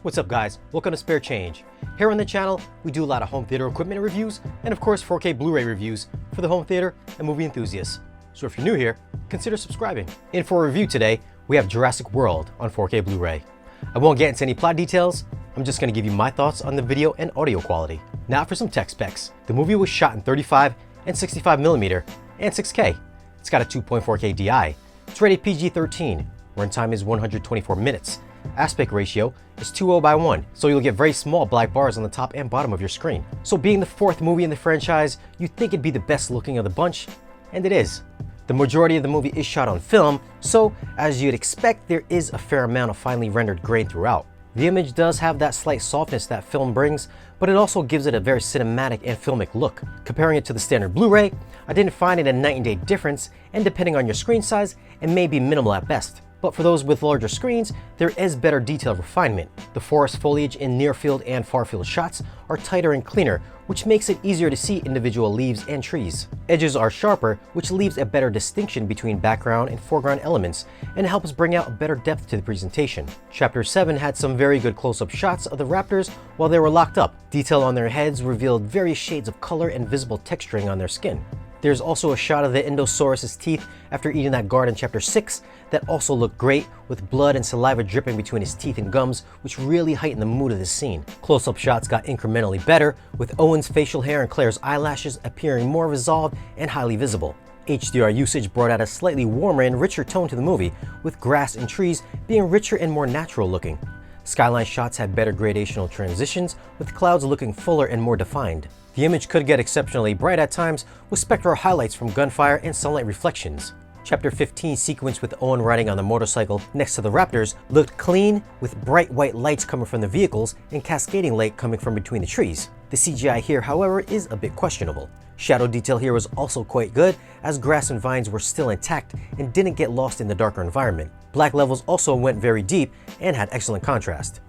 What's up guys, welcome to Spare Change. Here on the channel, we do a lot of home theater equipment reviews and of course 4K Blu-ray reviews for the home theater and movie enthusiasts. So if you're new here, consider subscribing. In for a review today, we have Jurassic World on 4K Blu-ray. I won't get into any plot details, I'm just going to give you my thoughts on the video and audio quality. Now for some tech specs. The movie was shot in 35 and 65mm and 6K. It's got a 2.4K DI. It's rated PG-13. Runtime is 124 minutes. Aspect ratio is 2:1, so you'll get very small black bars on the top and bottom of your screen. So being the fourth movie in the franchise, you'd think it'd be the best looking of the bunch, and it is. The majority of the movie is shot on film, so as you'd expect, there is a fair amount of finely rendered grain throughout. The image does have that slight softness that film brings, but it also gives it a very cinematic and filmic look. Comparing it to the standard Blu-ray, I didn't find it a night and day difference, and depending on your screen size, it may be minimal at best. But for those with larger screens, there is better detail refinement. The forest foliage in near field and far field shots are tighter and cleaner, which makes it easier to see individual leaves and trees. Edges are sharper, which leaves a better distinction between background and foreground elements, and helps bring out a better depth to the presentation. Chapter 7 had some very good close-up shots of the raptors while they were locked up. Detail on their heads revealed various shades of color and visible texturing on their skin. There's also a shot of the Indosaurus's teeth after eating that guard in Chapter 6 that also looked great, with blood and saliva dripping between his teeth and gums, which really heightened the mood of the scene. Close-up shots got incrementally better, with Owen's facial hair and Claire's eyelashes appearing more resolved and highly visible. HDR usage brought out a slightly warmer and richer tone to the movie, with grass and trees being richer and more natural looking. Skyline shots had better gradational transitions, with clouds looking fuller and more defined. The image could get exceptionally bright at times, with spectral highlights from gunfire and sunlight reflections. Chapter 15 sequence with Owen riding on the motorcycle next to the raptors looked clean, with bright white lights coming from the vehicles and cascading light coming from between the trees. The CGI here, however, is a bit questionable. Shadow detail here was also quite good, as grass and vines were still intact and didn't get lost in the darker environment. Black levels also went very deep and had excellent contrast.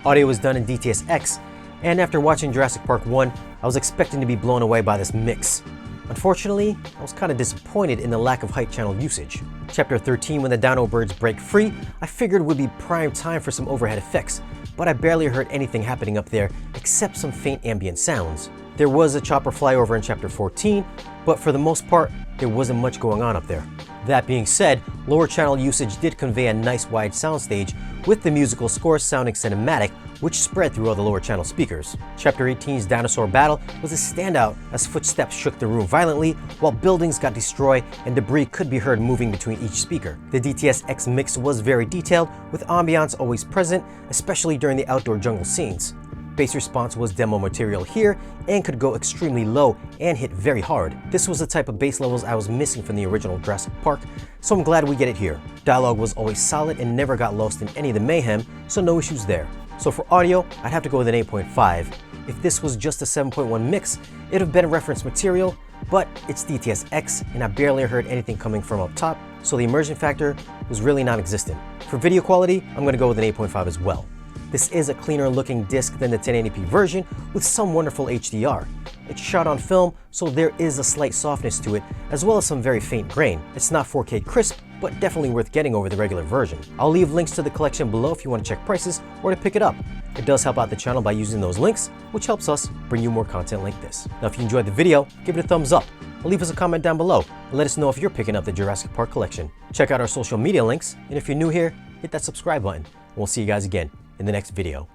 Audio was done in DTS-X, and after watching Jurassic Park 1, I was expecting to be blown away by this mix. Unfortunately, I was kind of disappointed in the lack of height channel usage. Chapter 13, when the dino birds break free, I figured would be prime time for some overhead effects, but I barely heard anything happening up there except some faint ambient sounds. There was a chopper flyover in Chapter 14, but for the most part, there wasn't much going on up there. That being said, lower channel usage did convey a nice wide soundstage, with the musical score sounding cinematic, which spread through all the lower channel speakers. Chapter 18's dinosaur battle was a standout, as footsteps shook the room violently, while buildings got destroyed and debris could be heard moving between each speaker. The DTS-X mix was very detailed, with ambiance always present, especially during the outdoor jungle scenes. Bass response was demo material here and could go extremely low and hit very hard. This was the type of bass levels I was missing from the original Jurassic Park, so I'm glad we get it here. Dialogue was always solid and never got lost in any of the mayhem, so no issues there. So for audio, I'd have to go with an 8.5. If this was just a 7.1 mix, it'd have been reference material, but it's DTS-X and I barely heard anything coming from up top, so the immersion factor was really non-existent. For video quality, I'm going to go with an 8.5 as well. This is a cleaner looking disc than the 1080p version, with some wonderful HDR. It's shot on film, so there is a slight softness to it, as well as some very faint grain. It's not 4K crisp, but definitely worth getting over the regular version. I'll leave links to the collection below if you want to check prices or to pick it up. It does help out the channel by using those links, which helps us bring you more content like this. Now if you enjoyed the video, give it a thumbs up, or leave us a comment down below, and let us know if you're picking up the Jurassic Park collection. Check out our social media links, and if you're new here, hit that subscribe button. We'll see you guys again in the next video.